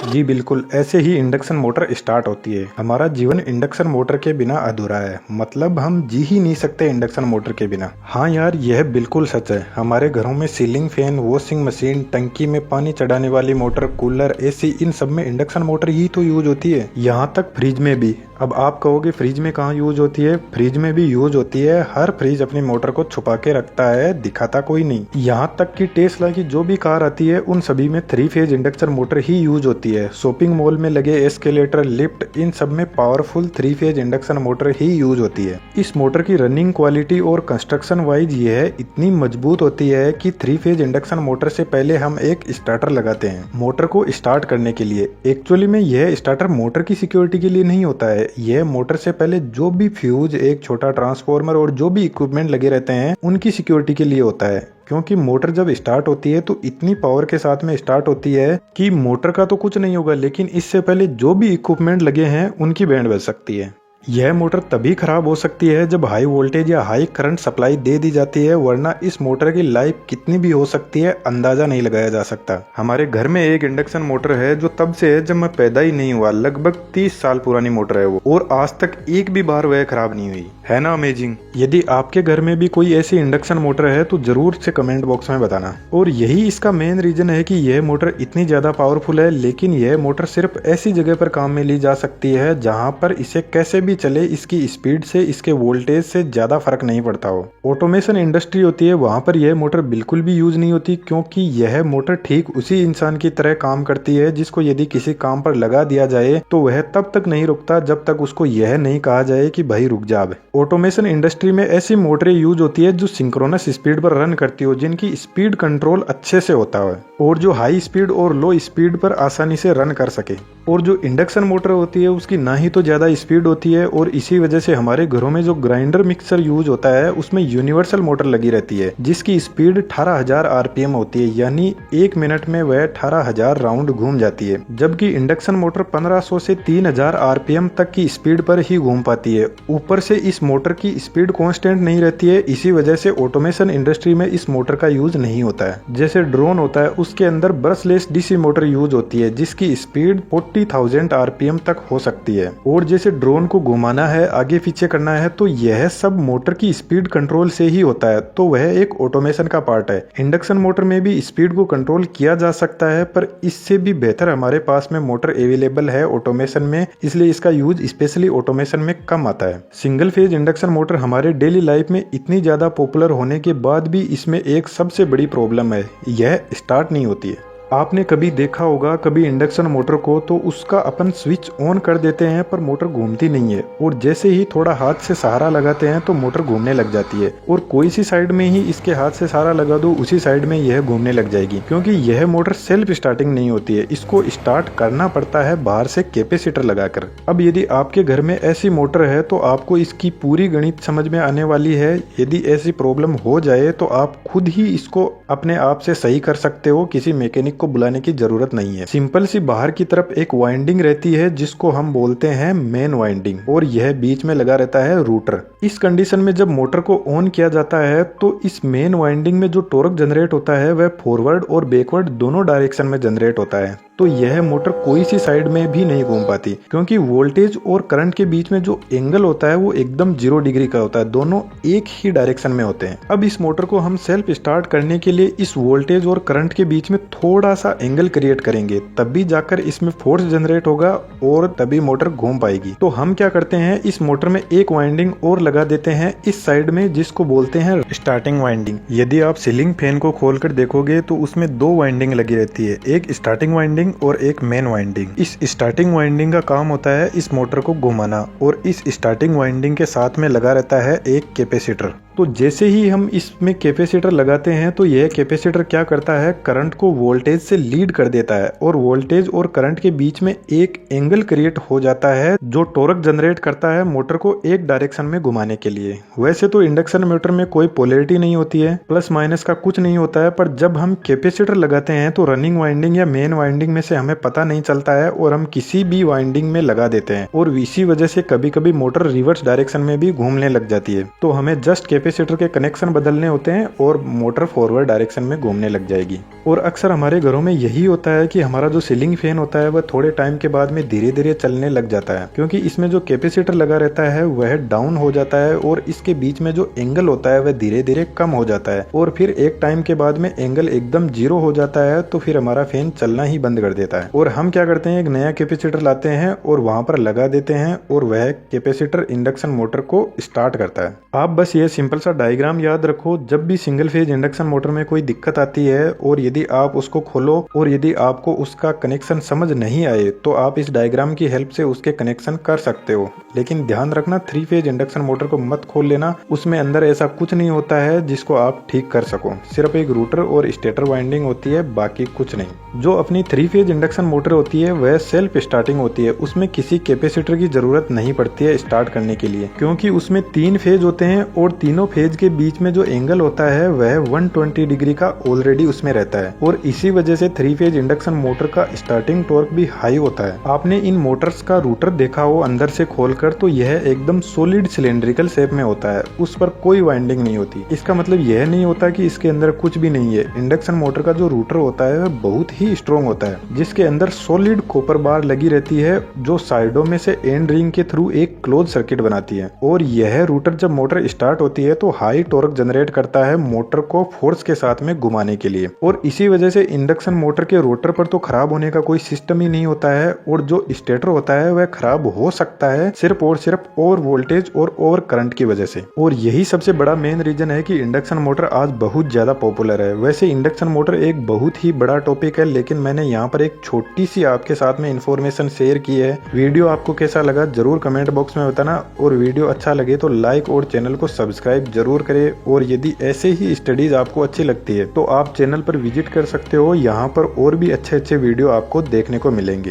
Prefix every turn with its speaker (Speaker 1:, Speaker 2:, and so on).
Speaker 1: जी बिल्कुल, ऐसे ही induction motor start होती है। हमारा जीवन इंडक्शन मोटर के बिना अधूरा है, मतलब हम जी ही नहीं सकते इंडक्शन मोटर के बिना। हाँ यार, यह बिल्कुल सच है। हमारे घरों में सीलिंग फैन, वॉशिंग मशीन, टंकी में पानी चढ़ाने वाली मोटर, कूलर, एसी, इन सब में इंडक्शन मोटर ही तो यूज होती है। यहाँ तक फ्रिज में भी। अब आप कहोगे फ्रिज में कहाँ यूज होती है? फ्रिज में भी यूज होती है। हर फ्रिज अपनी मोटर को छुपा के रखता है, दिखाता कोई नहीं। यहाँ तक कि टेस्ला की जो भी कार आती है उन सभी में 3 फेज इंडक्शन मोटर ही यूज होती है। शॉपिंग मॉल में लगे एस्केलेटर, लिफ्ट, इन सब में पावरफुल 3 फेज इंडक्शन मोटर ही यूज होती है। इस मोटर की रनिंग क्वालिटी और कंस्ट्रक्शन वाइज यह इतनी मजबूत होती है कि 3 फेज इंडक्शन मोटर से पहले हम एक स्टार्टर लगाते हैं मोटर को स्टार्ट करने के लिए। एक्चुअली में यह स्टार्टर मोटर की सिक्योरिटी के लिए नहीं होता है। यह मोटर से पहले जो भी फ्यूज, एक छोटा ट्रांसफार्मर और जो भी इक्विपमेंट लगे रहते हैं उनकी सिक्योरिटी के लिए होता है। क्योंकि मोटर जब स्टार्ट होती है तो इतनी पावर के साथ में स्टार्ट होती है कि मोटर का तो कुछ नहीं होगा, लेकिन इससे पहले जो भी इक्विपमेंट लगे हैं उनकी बैंड बज सकती है। यह मोटर तभी खराब हो सकती है जब हाई वोल्टेज या हाई करंट सप्लाई दे दी जाती है, वरना इस मोटर की लाइफ कितनी भी हो सकती है अंदाजा नहीं लगाया जा सकता। हमारे घर में एक इंडक्शन मोटर है जो तब से है जब मैं पैदा ही नहीं हुआ। लगभग 30 साल पुरानी मोटर है वो, और आज तक एक भी बार वह खराब नहीं हुई। है ना अमेजिंग? यदि आपके घर में भी कोई ऐसी इंडक्शन मोटर है तो जरूर से कमेंट बॉक्स में बताना। और यही इसका मेन रीजन है कि यह मोटर इतनी ज्यादा पावरफुल है, लेकिन यह मोटर सिर्फ ऐसी जगह पर काम में ली जा सकती है जहाँ पर इसे कैसे भी चले इसकी स्पीड से, इसके वोल्टेज से ज्यादा फर्क नहीं पड़ता हो। ऑटोमेशन इंडस्ट्री होती है, वहां पर यह मोटर बिल्कुल भी यूज नहीं होती, क्योंकि यह मोटर ठीक उसी इंसान की तरह काम करती है जिसको यदि किसी काम पर लगा दिया जाए तो वह तब तक नहीं रुकता जब तक उसको यह नहीं कहा जाए कि भाई रुक जा। ऑटोमेशन इंडस्ट्री में ऐसी मोटरें यूज होती है जो सिंक्रोनस स्पीड पर रन करती हो, जिनकी स्पीड कंट्रोल अच्छे से होता है और जो हाई स्पीड और लो स्पीड पर आसानी से रन कर सके। और जो इंडक्शन मोटर होती है उसकी ना ही तो ज्यादा स्पीड होती है, और इसी वजह से हमारे घरों में जो ग्राइंडर मिक्सर यूज होता है उसमें यूनिवर्सल मोटर लगी रहती है जिसकी स्पीड 18,000 आरपीएम होती है, यानी 1 मिनट में वह 18,000 राउंड घूम जाती है। जबकि इंडक्शन मोटर 1500 से 3000 आरपीएम तक की स्पीड पर ही घूम पाती है। ऊपर से इस मोटर की स्पीड कांस्टेंट नहीं रहती है, इसी वजह से ऑटोमेशन इंडस्ट्री में इस मोटर का यूज नहीं होता है। जैसे ड्रोन होता है उसके अंदर ब्रशलेस डीसी मोटर यूज होती है जिसकी स्पीड 40,000 आरपीएम तक हो सकती है। और जैसे ड्रोन को घुमाना है, आगे पीछे करना है, तो यह सब मोटर की स्पीड कंट्रोल से ही होता है, तो वह एक ऑटोमेशन का पार्ट है। इंडक्शन मोटर में भी स्पीड को कंट्रोल किया जा सकता है, पर इससे भी बेहतर हमारे पास में मोटर अवेलेबल है ऑटोमेशन में, इसलिए इसका यूज स्पेशली ऑटोमेशन में कम आता है। सिंगल फेज इंडक्शन मोटर हमारे डेली लाइफ में इतनी ज्यादा पॉपुलर होने के बाद भी इसमें एक सबसे बड़ी प्रॉब्लम है, यह स्टार्ट नहीं होती है। आपने कभी देखा होगा कभी इंडक्शन मोटर को, तो उसका अपन स्विच ऑन कर देते हैं पर मोटर घूमती नहीं है, और जैसे ही थोड़ा हाथ से सहारा लगाते हैं तो मोटर घूमने लग जाती है। और कोई सी साइड में ही इसके हाथ से सहारा लगा दो उसी साइड में यह घूमने लग जाएगी, क्योंकि यह मोटर सेल्फ स्टार्टिंग नहीं होती है, इसको स्टार्ट करना पड़ता है बाहर से कैपेसिटर लगाकर। अब यदि आपके घर में ऐसी मोटर है तो आपको इसकी पूरी गणित समझ में आने वाली है। यदि ऐसी प्रॉब्लम हो जाए तो आप खुद ही इसको अपने आप से सही कर सकते हो, किसी मैकेनिक को बुलाने की जरूरत नहीं है। सिंपल सी बाहर की तरफ एक वाइंडिंग रहती है जिसको हम बोलते हैं मेन वाइंडिंग, और यह बीच में लगा रहता है रूटर। इस कंडीशन में जब मोटर को ऑन किया जाता है तो इस मेन वाइंडिंग में जो टॉर्क जनरेट होता है वह फॉरवर्ड और बैकवर्ड दोनों डायरेक्शन में जनरेट होता है। तो यह मोटर कोई सी साइड में भी नहीं घूम पाती, क्योंकि वोल्टेज और करंट के बीच में जो एंगल होता है वो एकदम 0 डिग्री का होता है, दोनों एक ही डायरेक्शन में होते हैं। अब इस मोटर को हम सेल्फ स्टार्ट करने के लिए इस वोल्टेज और करंट के बीच में थोड़ा सा एंगल क्रिएट करेंगे, तभी जाकर इसमें फोर्स जनरेट होगा और तभी मोटर घूम पाएगी। तो हम क्या करते हैं, इस मोटर में एक वाइंडिंग और लगा देते हैं इस साइड में, जिसको बोलते हैं स्टार्टिंग वाइंडिंग। यदि आप सीलिंग फैन को खोलकर देखोगे तो उसमें 2 वाइंडिंग लगी रहती है, एक स्टार्टिंग वाइंडिंग और एक मेन वाइंडिंग। इस स्टार्टिंग वाइंडिंग का काम होता है इस मोटर को घुमाना, और इस स्टार्टिंग वाइंडिंग के साथ में लगा रहता है एक कैपेसिटर। तो जैसे ही हम इसमें कैपेसिटर लगाते हैं तो यह कैपेसिटर क्या करता है, करंट को वोल्टेज से लीड कर देता है, और वोल्टेज और करंट के बीच में एक एंगल क्रिएट हो जाता है जो टॉर्क जनरेट करता है मोटर को एक डायरेक्शन में घुमाने के लिए। वैसे तो इंडक्शन मोटर में कोई पोलैरिटी नहीं होती है, प्लस माइनस का कुछ नहीं होता है, पर जब हम कैपेसिटर लगाते हैं तो रनिंग वाइंडिंग या मेन वाइंडिंग में से हमें पता नहीं चलता है और हम किसी भी वाइंडिंग में लगा देते हैं, और इसी वजह से कभी कभी मोटर रिवर्स डायरेक्शन में भी घूमने लग जाती है। तो हमें जस्ट कैपेसिटर के कनेक्शन बदलने होते हैं और मोटर फॉरवर्ड डायरेक्शन में घूमने लग जाएगी। और अक्सर हमारे घरों में यही होता है कि हमारा जो सीलिंग फैन होता है वह थोड़े टाइम के बाद में धीरे धीरे चलने लग जाता है, क्योंकि इसमें जो कैपेसिटर लगा रहता है वह डाउन हो जाता है और इसके बीच में जो एंगल होता है वह धीरे धीरे कम हो जाता है और फिर एक टाइम के बाद में एंगल एकदम 0 हो जाता है, तो फिर हमारा फैन चलना ही बंद कर देता है। और हम क्या करते हैं, एक नया कैपेसिटर लाते हैं और वहां पर लगा देते हैं और वह कैपेसिटर इंडक्शन मोटर को स्टार्ट करता है। आप बस ये सिंपल सा डायग्राम याद रखो, जब भी सिंगल फेज इंडक्शन मोटर में कोई दिक्कत आती है और यदि आप उसको खोलो और यदि आपको उसका कनेक्शन समझ नहीं आए तो आप इस डायग्राम की हेल्प से उसके कनेक्शन कर सकते हो। लेकिन ध्यान रखना, 3 फेज इंडक्शन मोटर को मत खोल लेना, उसमें अंदर ऐसा कुछ नहीं होता है जिसको आप ठीक कर सको। सिर्फ एक रूटर और स्टेटर वाइंडिंग होती है, बाकी कुछ नहीं। जो अपनी 3 फेज इंडक्शन मोटर होती है वह सेल्फ स्टार्टिंग होती है, उसमें किसी कैपेसिटर की जरूरत नहीं पड़ती है स्टार्ट करने के लिए, क्योंकि उसमें 3 फेज होते हैं और तीनों फेज के बीच में जो एंगल होता है वह 120 डिग्री का ऑलरेडी उसमें रहता है और इसी वजह से 3 फेज इंडक्शन मोटर का स्टार्टिंग टॉर्क भी हाई होता है। आपने इन मोटर्स का रूटर देखा हो अंदर से खोलकर, तो यह एकदम सॉलिड सिलेंड्रिकल शेप में होता है, उस पर कोई वाइंडिंग नहीं होती। इसका मतलब यह नहीं होता कि इसके अंदर कुछ भी नहीं है। इंडक्शन मोटर का जो रूटर होता है वह बहुत ही स्ट्रॉन्ग होता है, जिसके अंदर सॉलिड कॉपर बार लगी रहती है जो साइडों में से एंड रिंग के थ्रू एक क्लोज सर्किट बनाती है। और यह रूटर जब मोटर स्टार्ट होती है तो हाई टॉर्क जनरेट करता है मोटर को फोर्स के साथ में घुमाने के लिए। और इसी वजह से इंडक्शन मोटर के रोटर पर तो खराब होने का कोई सिस्टम ही नहीं होता है और जो स्टेटर होता है वह खराब हो सकता है सिर्फ और सिर्फ ओवर वोल्टेज और ओवर करंट की वजह से। और यही सबसे बड़ा मेन रीजन है कि इंडक्शन मोटर आज बहुत ज्यादा पॉपुलर है। वैसे इंडक्शन मोटर एक बहुत ही बड़ा टॉपिक है, लेकिन मैंने यहाँ पर एक छोटी सी आपके साथ में इंफॉर्मेशन शेयर की है। वीडियो आपको कैसा लगा जरूर कमेंट बॉक्स में बताना, और वीडियो अच्छा लगे तो लाइक और चैनल को सब्सक्राइब जरूर करें। और यदि ऐसे ही स्टडीज आपको अच्छी लगती है तो आप चैनल पर विजिट कर सकते हो, यहाँ पर और भी अच्छे अच्छे वीडियो आपको देखने को मिलेंगे।